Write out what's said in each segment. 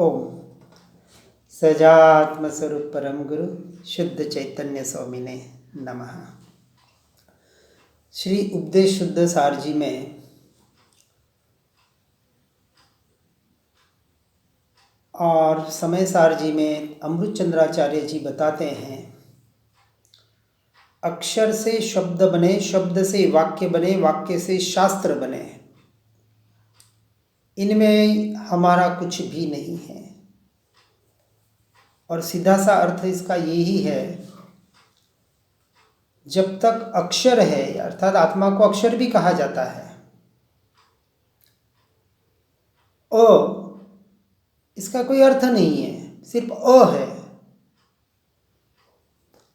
ओम सजात्म स्वरूप परम गुरु शुद्ध चैतन्य स्वामिने नमः। श्री उपदेश शुद्ध सार जी में और समय सार जी में अमृत चंद्राचार्य जी बताते हैं, अक्षर से शब्द बने, शब्द से वाक्य बने, वाक्य से शास्त्र बने। इनमें हमारा कुछ भी नहीं है। और सीधा सा अर्थ इसका यही है, जब तक अक्षर है, अर्थात आत्मा को अक्षर भी कहा जाता है। इसका कोई अर्थ नहीं है, सिर्फ है।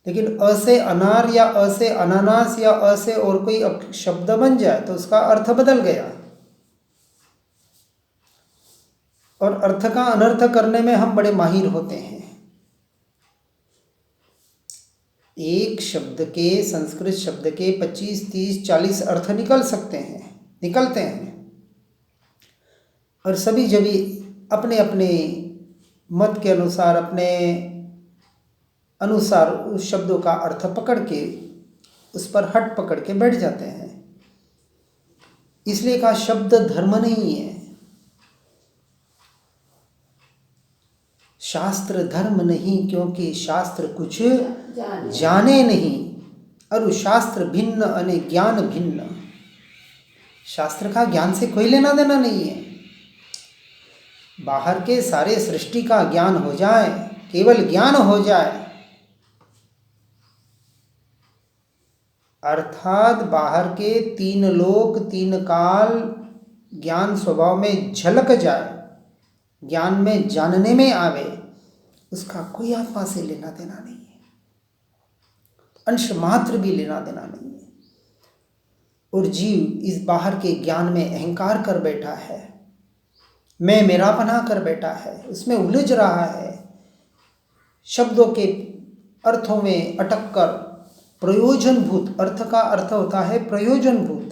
लेकिन अ से अनार या अ से अनानास या अ से और कोई शब्द बन जाए तो उसका अर्थ बदल गया। और अर्थ का अनर्थ करने में हम बड़े माहिर होते हैं। एक शब्द के, संस्कृत शब्द के 25, 30, 40 अर्थ निकलते हैं। और सभी जब अपने अपने मत के अनुसार, अपने अनुसार उस शब्दों का अर्थ पकड़ के, उस पर हट पकड़ के बैठ जाते हैं। इसलिए कहा शब्द धर्म नहीं है, शास्त्र धर्म नहीं, क्योंकि शास्त्र कुछ जाने नहीं। और शास्त्र भिन्न अने ज्ञान भिन्न। शास्त्र का ज्ञान से कोई लेना देना नहीं है। बाहर के सारे सृष्टि का ज्ञान हो जाए, केवल ज्ञान हो जाए, अर्थात बाहर के 3 लोक 3 काल ज्ञान स्वभाव में झलक जाए, ज्ञान में जानने में आवे, उसका कोई आत्मा से लेना देना नहीं है, अंश मात्र भी लेना देना नहीं है। और जीव इस बाहर के ज्ञान में अहंकार कर बैठा है, मैं मेरापना कर बैठा है, उसमें उलझ रहा है, शब्दों के अर्थों में अटक कर प्रयोजनभूत, अर्थ का अर्थ होता है प्रयोजनभूत,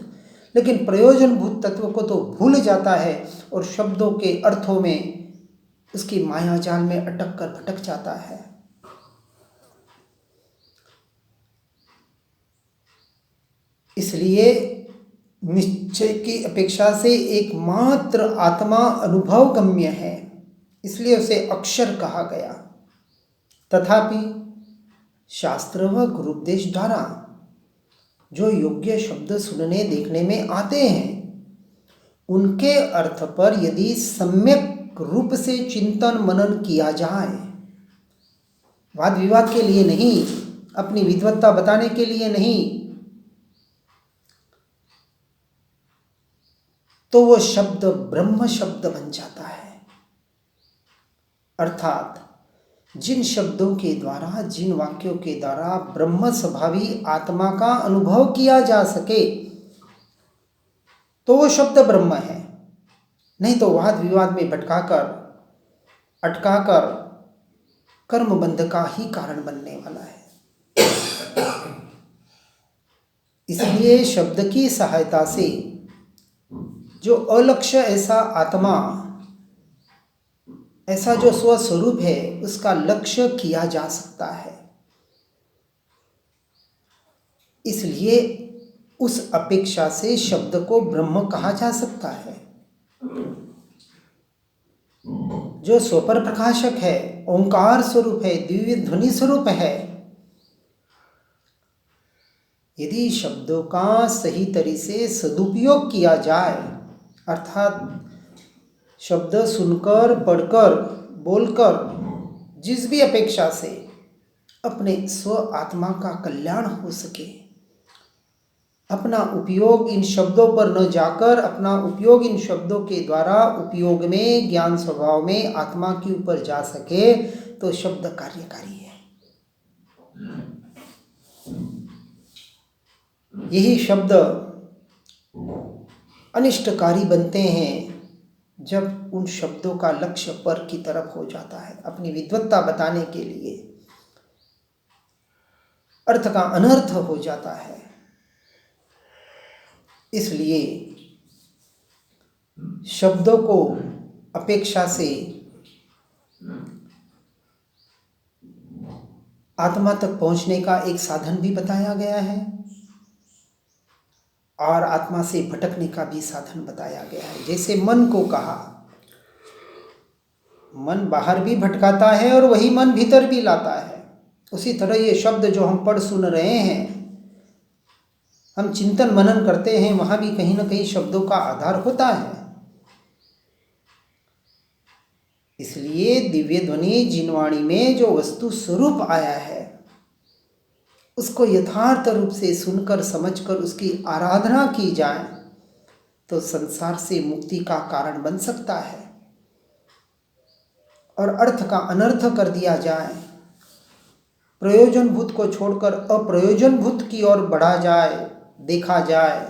लेकिन प्रयोजनभूत तत्व को तो भूल जाता है और शब्दों के अर्थों में उसकी माया जाल में अटक कर भटक जाता है। इसलिए निश्चय की अपेक्षा से एकमात्र आत्मा अनुभव गम्य है, इसलिए उसे अक्षर कहा गया। तथापि शास्त्र व गुरुपदेश द्वारा जो योग्य शब्द सुनने देखने में आते हैं, उनके अर्थ पर यदि सम्यक रूप से चिंतन मनन किया जाए, वाद विवाद के लिए नहीं, अपनी विद्वत्ता बताने के लिए नहीं, तो वो शब्द ब्रह्म शब्द बन जाता है। अर्थात जिन शब्दों के द्वारा, जिन वाक्यों के द्वारा ब्रह्म स्वभावी आत्मा का अनुभव किया जा सके, तो वो शब्द ब्रह्म है। नहीं तो वाद विवाद में भटकाकर, अटकाकर कर्म बंध का ही कारण बनने वाला है। इसलिए शब्द की सहायता से जो अलक्ष्य ऐसा आत्मा, ऐसा जो स्वस्वरूप है, उसका लक्ष्य किया जा सकता है। इसलिए उस अपेक्षा से शब्द को ब्रह्म कहा जा सकता है। जो स्वपर प्रकाशक है, ओंकार स्वरूप है, दिव्य ध्वनि स्वरूप है, यदि शब्दों का सही तरीके से सदुपयोग किया जाए, अर्थात शब्द सुनकर, पढ़कर, बोलकर जिस भी अपेक्षा से अपने स्व आत्मा का कल्याण हो सके, अपना उपयोग इन शब्दों पर न जाकर, अपना उपयोग इन शब्दों के द्वारा उपयोग में, ज्ञान स्वभाव में आत्मा के ऊपर जा सके, तो शब्द कार्यकारी है। यही शब्द अनिष्टकारी बनते हैं जब उन शब्दों का लक्ष्य पर की तरफ हो जाता है, अपनी विद्वत्ता बताने के लिए अर्थ का अनर्थ हो जाता है। इसलिए शब्दों को अपेक्षा से आत्मा तक पहुंचने का एक साधन भी बताया गया है और आत्मा से भटकने का भी साधन बताया गया है। जैसे मन को कहा, मन बाहर भी भटकाता है और वही मन भीतर भी लाता है। उसी तरह ये शब्द जो हम पढ़ सुन रहे हैं, हम चिंतन मनन करते हैं, वहां भी कहीं ना कहीं शब्दों का आधार होता है। इसलिए दिव्य ध्वनि जिनवाणी में जो वस्तु स्वरूप आया है, उसको यथार्थ रूप से सुनकर समझकर उसकी आराधना की जाए तो संसार से मुक्ति का कारण बन सकता है। और अर्थ का अनर्थ कर दिया जाए, प्रयोजनभूत को छोड़कर अप्रयोजनभूत की ओर बढ़ा जाए, देखा जाए,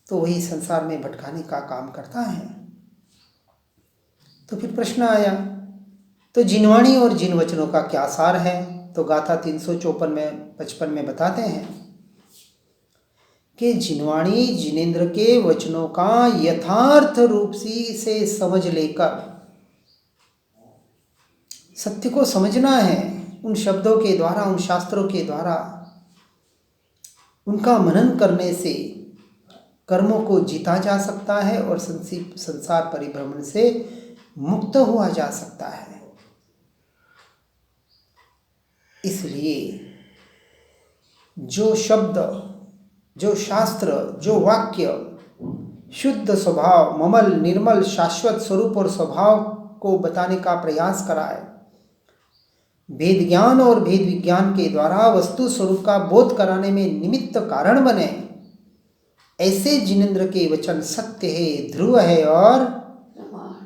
तो वही संसार में भटकाने का काम करता है। तो फिर प्रश्न आया, तो जिनवाणी और जिन वचनों का क्या सार है? तो गाथा 354 में 55 में बताते हैं कि जिनवाणी जिनेंद्र के वचनों का यथार्थ रूप से समझ लेकर, सत्य को समझना है उन शब्दों के द्वारा, उन शास्त्रों के द्वारा। उनका मनन करने से कर्मों को जीता जा सकता है और संसार परिभ्रमण से मुक्त हुआ जा सकता है। इसलिए जो शब्द, जो शास्त्र, जो वाक्य शुद्ध स्वभाव, ममल, निर्मल, शाश्वत स्वरूप और स्वभाव को बताने का प्रयास कराए, भेद ज्ञान और भेद विज्ञान के द्वारा वस्तु स्वरूप का बोध कराने में निमित्त कारण बने, ऐसे जिनेंद्र के वचन सत्य है, ध्रुव है और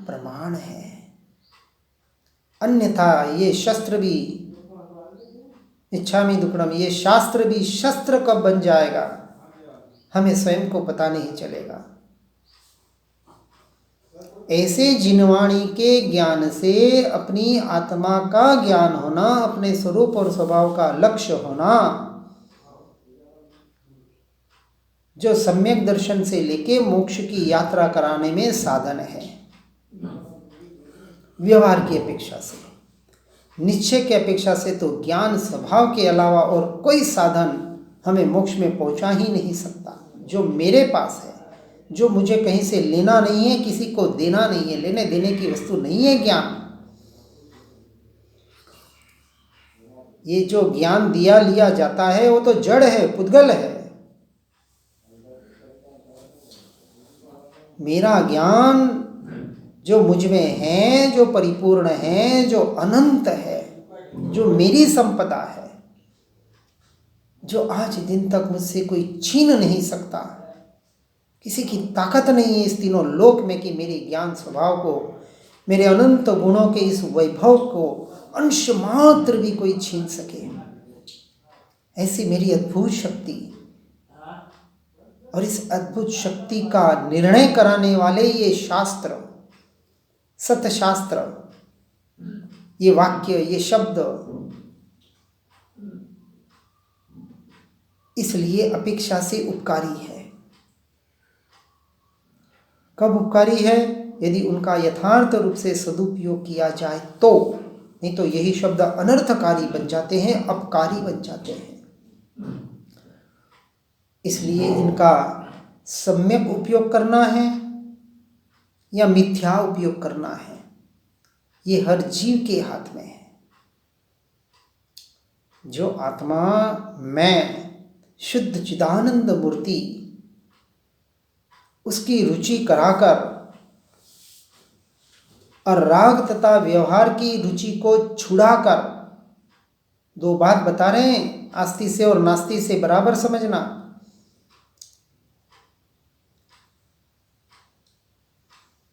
प्रमाण है। अन्यथा ये शस्त्र भी, इच्छामि दुक्कडम, ये शास्त्र भी शस्त्र कब बन जाएगा हमें स्वयं को पता नहीं चलेगा। ऐसे जिनवाणी के ज्ञान से अपनी आत्मा का ज्ञान होना, अपने स्वरूप और स्वभाव का लक्ष्य होना, जो सम्यक दर्शन से लेके मोक्ष की यात्रा कराने में साधन है। व्यवहार की अपेक्षा से, निश्चय की अपेक्षा से तो ज्ञान स्वभाव के अलावा और कोई साधन हमें मोक्ष में पहुंचा ही नहीं सकता। जो मेरे पास है, जो मुझे कहीं से लेना नहीं है, किसी को देना नहीं है, लेने देने की वस्तु नहीं है ज्ञान। ये जो ज्ञान दिया लिया जाता है वो तो जड़ है, पुद्गल है। मेरा ज्ञान जो मुझ में है, जो परिपूर्ण है, जो अनंत है, जो मेरी संपदा है, जो आज दिन तक मुझसे कोई छीन नहीं सकता, किसी की ताकत नहीं है इस तीनों लोक में कि मेरे ज्ञान स्वभाव को, मेरे अनंत गुणों के इस वैभव को अंश मात्र भी कोई छीन सके। ऐसी मेरी अद्भुत शक्ति, और इस अद्भुत शक्ति का निर्णय कराने वाले ये शास्त्र, सतशास्त्र, ये वाक्य, ये शब्द, इसलिए अपेक्षा से उपकारी है। कब उपकारी है? यदि उनका यथार्थ रूप से सदुपयोग किया जाए तो, नहीं तो यही शब्द अनर्थकारी बन जाते हैं, अपकारी बन जाते हैं। इसलिए इनका सम्यक उपयोग करना है या मिथ्या उपयोग करना है, ये हर जीव के हाथ में है। जो आत्मा मैं शुद्ध चिदानंद मूर्ति, उसकी रुचि कराकर और राग तथा व्यवहार की रुचि को छुड़ाकर, दो बात बता रहे हैं, आस्ति से और नास्ति से बराबर समझना।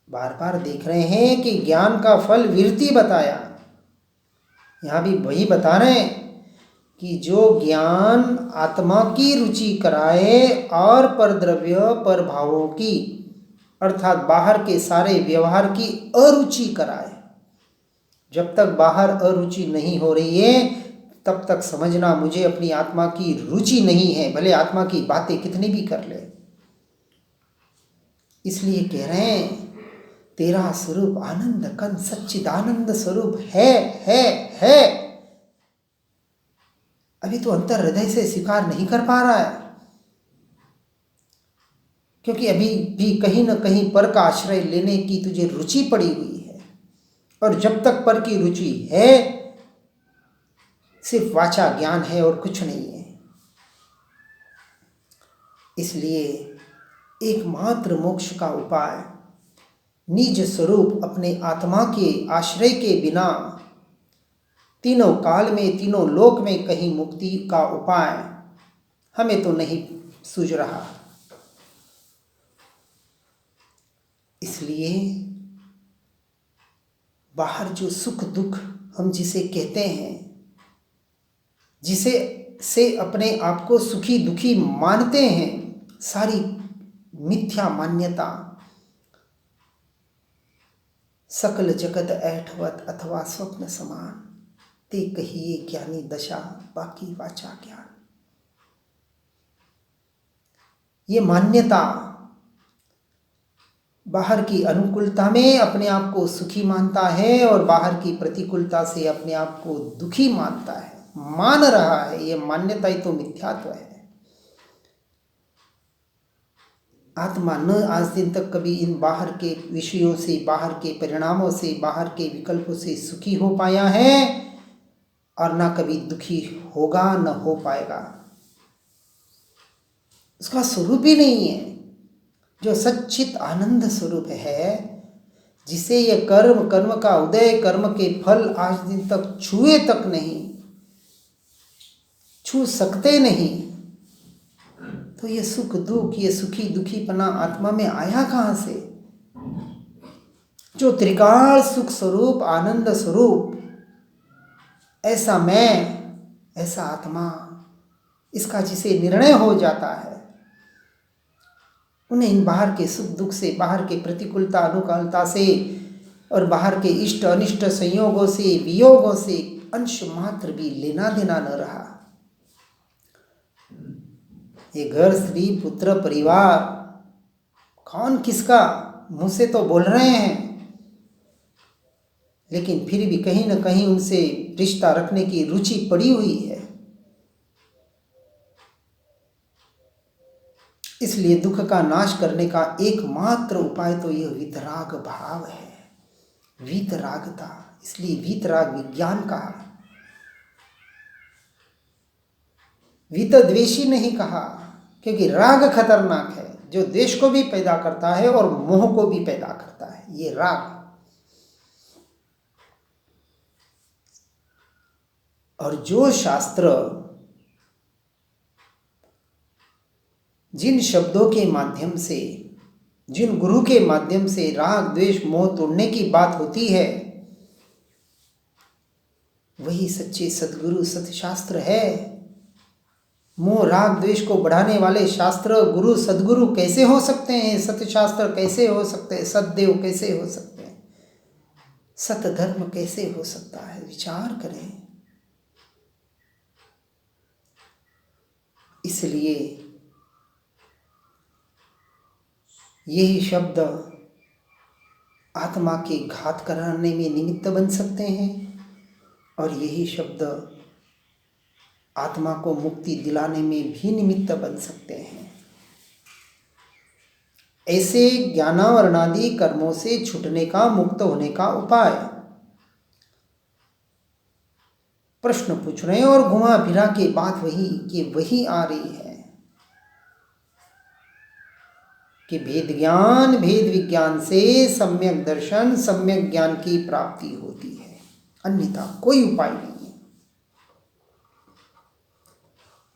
बार बार देख रहे हैं कि ज्ञान का फल विरति बताया, यहां भी वही बता रहे हैं कि जो ज्ञान आत्मा की रुचि कराए और परद्रव्य पर भावों की, अर्थात बाहर के सारे व्यवहार की अरुचि कराए। जब तक बाहर अरुचि नहीं हो रही है तब तक समझना मुझे अपनी आत्मा की रुचि नहीं है, भले आत्मा की बातें कितनी भी कर ले। इसलिए कह रहे हैं तेरा स्वरूप आनंद कंद सच्चिदानंद स्वरूप है। अभी तो अंतर हृदय से स्वीकार नहीं कर पा रहा है, क्योंकि अभी भी कहीं न कहीं पर का आश्रय लेने की तुझे रुचि पड़ी हुई है। और जब तक पर की रुचि है, सिर्फ वाचा ज्ञान है और कुछ नहीं है। इसलिए एकमात्र मोक्ष का उपाय निज स्वरूप अपने आत्मा के आश्रय के बिना तीनों काल में तीनों लोक में कहीं मुक्ति का उपाय हमें तो नहीं सूझ रहा। इसलिए बाहर जो सुख दुख हम जिसे कहते हैं, जिसे से अपने आप को सुखी दुखी मानते हैं, सारी मिथ्या मान्यता, सकल जगत ऐठवत अथवा स्वप्न समान, ते कहिए ज्ञानी दशा बाकी वाचा ज्ञान। ये मान्यता बाहर की अनुकूलता में अपने आप को सुखी मानता है और बाहर की प्रतिकूलता से अपने आप को दुखी मानता है, मान रहा है। ये मान्यता ही तो मिथ्यात्व है। आत्मा न आज दिन तक कभी इन बाहर के विषयों से, बाहर के परिणामों से, बाहर के विकल्पों से सुखी हो पाया है और ना कभी दुखी होगा, न हो पाएगा। उसका स्वरूप ही नहीं है। जो सच्चित आनंद स्वरूप है, जिसे ये कर्म का उदय, कर्म के फल आज दिन तक छुए तक नहीं, छू सकते नहीं, तो ये सुख दुख, ये सुखी दुखीपना आत्मा में आया कहाँ से? जो त्रिकाल सुख स्वरूप, आनंद स्वरूप, ऐसा मैं, ऐसा आत्मा, इसका जिसे निर्णय हो जाता है, उन्हें इन बाहर के सुख दुख से, बाहर के प्रतिकूलता अनुकूलता से और बाहर के इष्ट अनिष्ट संयोगों से, वियोगों से अंश मात्र भी लेना देना न रहा। ये घर, स्त्री, पुत्र, परिवार, कौन किसका, मुंह से तो बोल रहे हैं, लेकिन फिर भी कहीं न कहीं उनसे रिश्ता रखने की रुचि पड़ी हुई है। इसलिए दुख का नाश करने का एकमात्र उपाय तो यह वीतराग भाव है, वीतरागता। इसलिए वीतराग विज्ञान कहा, वीतद्वेषी नहीं कहा, क्योंकि राग खतरनाक है, जो द्वेष को भी पैदा करता है और मोह को भी पैदा करता है, ये राग। और जो शास्त्र जिन शब्दों के माध्यम से, जिन गुरु के माध्यम से राग द्वेष मोह तोड़ने की बात होती है, वही सच्चे सद्गुरु सत्शास्त्र है। मोह राग द्वेष को बढ़ाने वाले शास्त्र गुरु सद्गुरु कैसे हो सकते हैं? सत्यशास्त्र कैसे हो सकते हैं? सतदेव कैसे हो सकते हैं? सतधर्म कैसे हो सकता है? विचार करें। इसलिए यही शब्द आत्मा के घात कराने में निमित्त बन सकते हैं और यही शब्द आत्मा को मुक्ति दिलाने में भी निमित्त बन सकते हैं। ऐसे ज्ञानावरणादि कर्मों से छूटने का, मुक्त होने का उपाय प्रश्न पूछ रहे हैं और घुमा फिरा के बात वही आ रही है कि भेद ज्ञान, भेद विज्ञान से सम्यक दर्शन, सम्यक ज्ञान की प्राप्ति होती है, अन्यथा कोई उपाय नहीं है।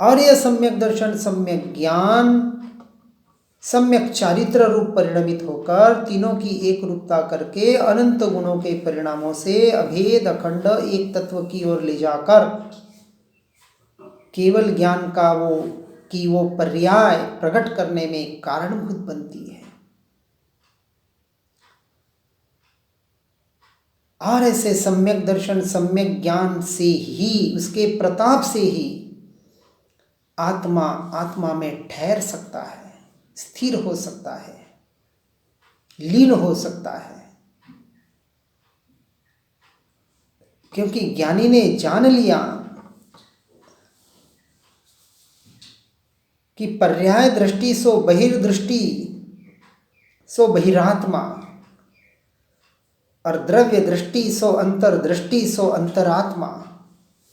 और यह सम्यक दर्शन, सम्यक ज्ञान, सम्यक चारित्र रूप परिणमित होकर तीनों की एक रूपता करके अनंत गुणों के परिणामों से अभेद अखंड एक तत्व की ओर ले जाकर केवल ज्ञान का वो पर्याय प्रकट करने में कारणभूत बनती है। और ऐसे सम्यक दर्शन, सम्यक ज्ञान से ही, उसके प्रताप से ही आत्मा में ठहर सकता है, स्थिर हो सकता है, लीन हो सकता है, क्योंकि ज्ञानी ने जान लिया कि पर्याय दृष्टि सो बहिर्दृष्टि सो बहिरात्मा और द्रव्य दृष्टि सो अंतर्दृष्टि सो अंतरात्मा।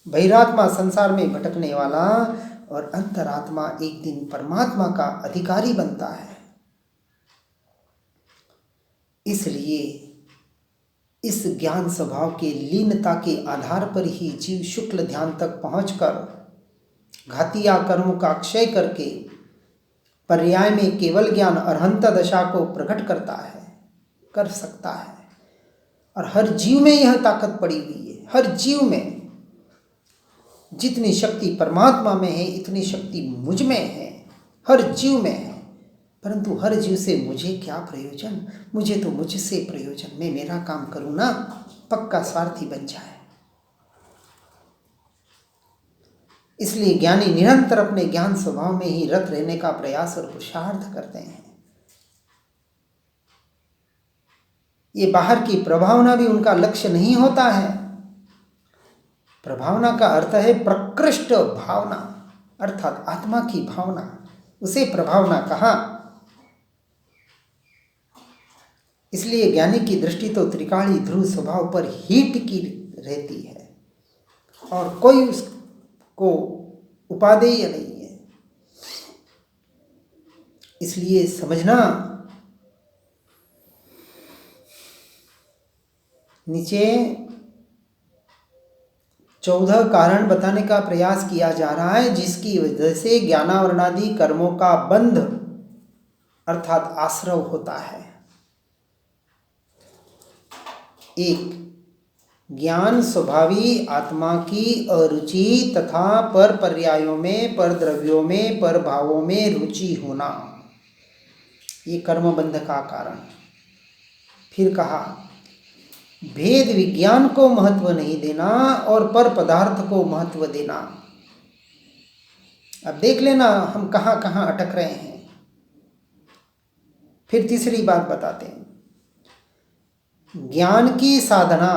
बहिरात्मा संसार में भटकने वाला और अंतरात्मा एक दिन परमात्मा का अधिकारी बनता है। इसलिए इस ज्ञान स्वभाव के लीनता के आधार पर ही जीव शुक्ल ध्यान तक पहुंचकर घातिया कर्म का क्षय करके पर्याय में केवल ज्ञान अरहंत दशा को प्रकट करता है, कर सकता है। और हर जीव में यह ताकत पड़ी हुई है। हर जीव में जितनी शक्ति परमात्मा में है इतनी शक्ति मुझ में है, हर जीव में है। परंतु हर जीव से मुझे क्या प्रयोजन, मुझे तो मुझसे प्रयोजन, मैं मेरा काम करूं ना, पक्का स्वार्थी बन जाए। इसलिए ज्ञानी निरंतर अपने ज्ञान स्वभाव में ही रत रहने का प्रयास और पुरुषार्थ करते हैं। ये बाहर की प्रभावना भी उनका लक्ष्य नहीं होता है। प्रभावना का अर्थ है प्रकृष्ट भावना, अर्थात आत्मा की भावना, उसे प्रभावना कहा। इसलिए ज्ञानी की दृष्टि तो त्रिकाली ध्रुव स्वभाव पर ही टिकी रहती है और कोई उसको उपादेय नहीं है। इसलिए समझना, नीचे 14 कारण बताने का प्रयास किया जा रहा है जिसकी वजह से ज्ञानावरणादि कर्मों का बंध अर्थात आश्रव होता है। 1, ज्ञान स्वभावी आत्मा की अरुचि तथा पर पर्यायों में, पर द्रव्यों में, पर भावों में रुचि होना, ये कर्म बंध का कारण। फिर कहा भेद विज्ञान को महत्व नहीं देना और पर पदार्थ को महत्व देना। अब देख लेना हम कहाँ कहाँ अटक रहे हैं। फिर तीसरी बात बताते हैं, ज्ञान की साधना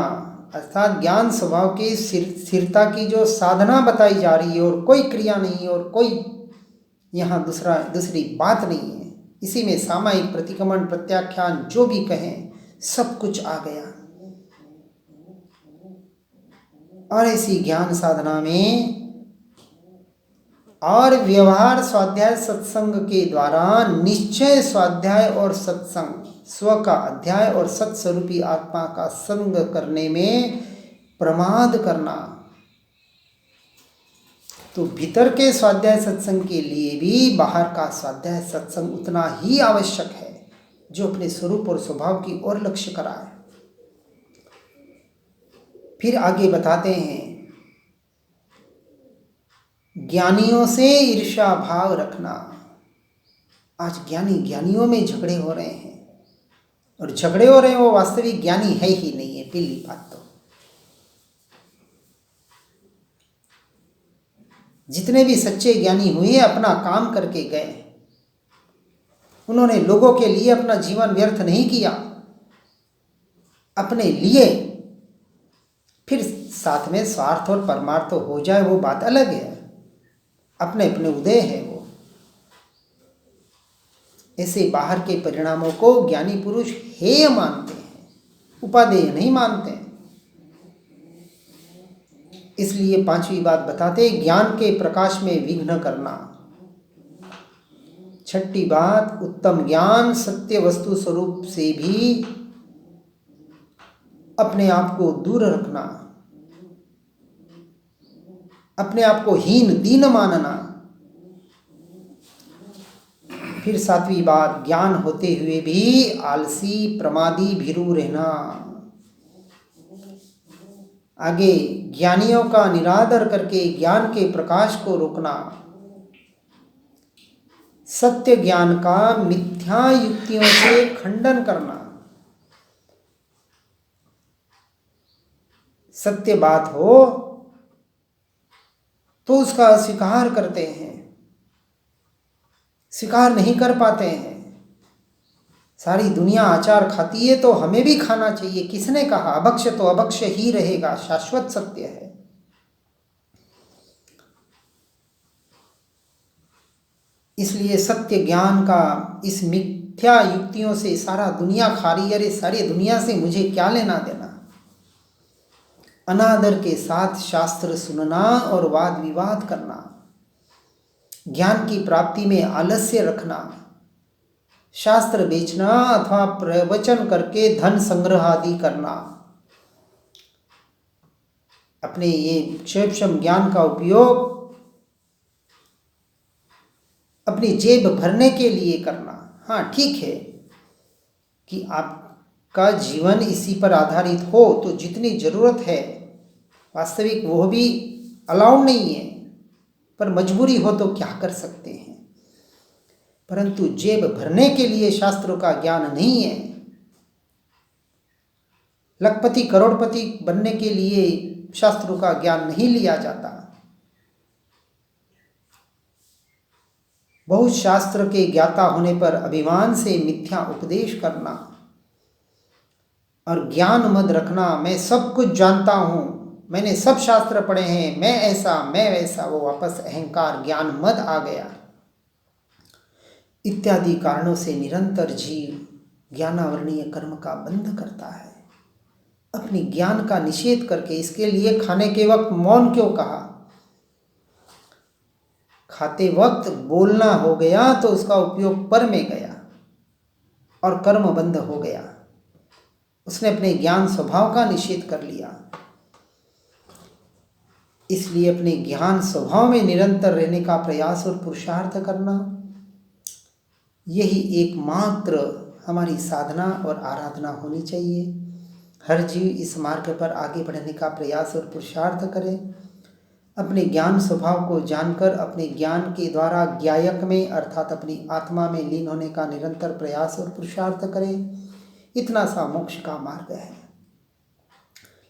अर्थात ज्ञान स्वभाव की स्थिरता की जो साधना बताई जा रही है और कोई क्रिया नहीं और कोई यहाँ दूसरी बात नहीं है। इसी में सामायिक प्रतिक्रमण प्रत्याख्यान जो भी कहें सब कुछ आ गया। और ऐसी ज्ञान साधना में और व्यवहार स्वाध्याय सत्संग के द्वारा निश्चय स्वाध्याय और सत्संग, स्व का अध्याय और सत्स्वरूपी आत्मा का संग करने में प्रमाद करना। तो भीतर के स्वाध्याय सत्संग के लिए भी बाहर का स्वाध्याय सत्संग उतना ही आवश्यक है जो अपने स्वरूप और स्वभाव की ओर लक्ष्य कराए। फिर आगे बताते हैं, ज्ञानियों से ईर्ष्या भाव रखना। आज ज्ञानियों में झगड़े हो रहे हैं और झगड़े हो रहे हैं वो वास्तविक ज्ञानी है ही नहीं है। पहली बात तो जितने भी सच्चे ज्ञानी हुए अपना काम करके गए, उन्होंने लोगों के लिए अपना जीवन व्यर्थ नहीं किया, अपने लिए। फिर साथ में स्वार्थ और परमार्थ हो जाए वो बात अलग है, अपने अपने उदय है वो। ऐसे बाहर के परिणामों को ज्ञानी पुरुष हेय मानते हैं, उपादेय नहीं मानते। इसलिए 5वीं बात बताते, ज्ञान के प्रकाश में विघ्न करना। 6ठी बात, उत्तम ज्ञान सत्य वस्तु स्वरूप से भी अपने आप को दूर रखना, अपने आप को हीन दीन मानना। फिर 7वीं बात, ज्ञान होते हुए भी आलसी प्रमादी भीरू रहना। आगे ज्ञानियों का निरादर करके ज्ञान के प्रकाश को रोकना, सत्य ज्ञान का मिथ्या युक्तियों से खंडन करना। सत्य बात हो तो उसका अस्वीकार करते हैं, स्वीकार नहीं कर पाते हैं। सारी दुनिया आचार खाती है तो हमें भी खाना चाहिए। किसने कहा? अभक्ष्य तो अभक्ष्य ही रहेगा, शाश्वत सत्य है। इसलिए सत्य ज्ञान का इस मिथ्या युक्तियों से सारा दुनिया खा रही है। अरे सारी दुनिया से मुझे क्या लेना देना। अनादर के साथ शास्त्र सुनना और वाद विवाद करना, ज्ञान की प्राप्ति में आलस्य रखना, शास्त्र बेचना अथवा प्रवचन करके धन संग्रह आदि करना, अपने ये क्षेपशम ज्ञान का उपयोग अपनी जेब भरने के लिए करना। हाँ ठीक है कि आपका जीवन इसी पर आधारित हो तो जितनी ज़रूरत है वास्तविक वो भी अलाउड नहीं है, पर मजबूरी हो तो क्या कर सकते हैं। परंतु जेब भरने के लिए शास्त्रों का ज्ञान नहीं है। लखपति करोड़पति बनने के लिए शास्त्रों का ज्ञान नहीं लिया जाता। बहुत शास्त्र के ज्ञाता होने पर अभिमान से मिथ्या उपदेश करना और ज्ञान मद रखना, मैं सब कुछ जानता हूँ, मैंने सब शास्त्र पढ़े हैं, मैं ऐसा मैं वैसा, वो वापस अहंकार ज्ञान मद आ गया। इत्यादि कारणों से निरंतर जीव ज्ञानावरणीय कर्म का बंध करता है, अपनी ज्ञान का निषेध करके। इसके लिए खाने के वक्त मौन क्यों कहा? खाते वक्त बोलना हो गया तो उसका उपयोग पर में गया और कर्म बंध हो गया। उसने अपने ज्ञान स्वभाव का निषेध कर लिया। इसलिए अपने ज्ञान स्वभाव में निरंतर रहने का प्रयास और पुरुषार्थ करना, यही एकमात्र हमारी साधना और आराधना होनी चाहिए। हर जीव इस मार्ग पर आगे बढ़ने का प्रयास और पुरुषार्थ करे। अपने ज्ञान स्वभाव को जानकर अपने ज्ञान के द्वारा ज्ञायक में अर्थात अपनी आत्मा में लीन होने का निरंतर प्रयास और पुरुषार्थ करे। इतना सा मोक्ष का मार्ग है।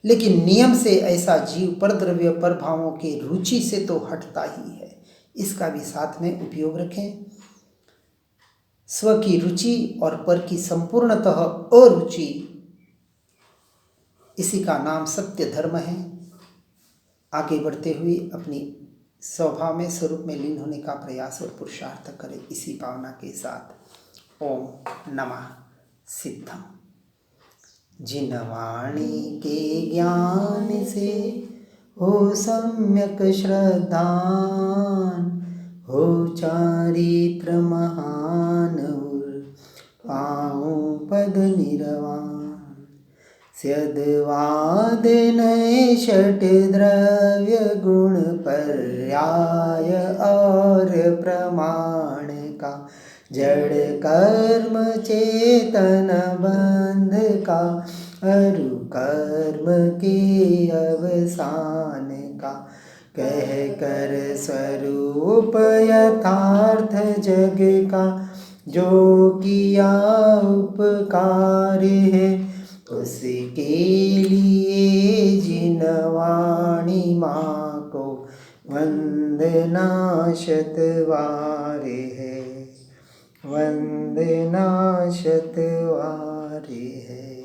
लेकिन नियम से ऐसा जीव परद्रव्य पर भावों के रुचि से तो हटता ही है। इसका भी साथ में उपयोग रखें। स्व की रुचि और पर की संपूर्णतः अरुचि, इसी का नाम सत्य धर्म है। आगे बढ़ते हुए अपनी स्वभाव में स्वरूप में लीन होने का प्रयास और पुरुषार्थ करें। इसी भावना के साथ ओम नमः सिद्धम। जिन वाणी के ज्ञान से हो सम्यक श्रद्धान, हो चारित्र महान पाऊं पद निर्वाण। स्यद्वाद नये षट द्रव्य गुण पर्याय और प्रमाण का, जड़ कर्म चेतन बंध का, अरु कर्म के अवसान का। कह कर स्वरूप यथार्थ जग का, जो किया उपकार है, उसके लिए जिन वाणी माँ को वंदना शतवार है, वंदना शतवार है।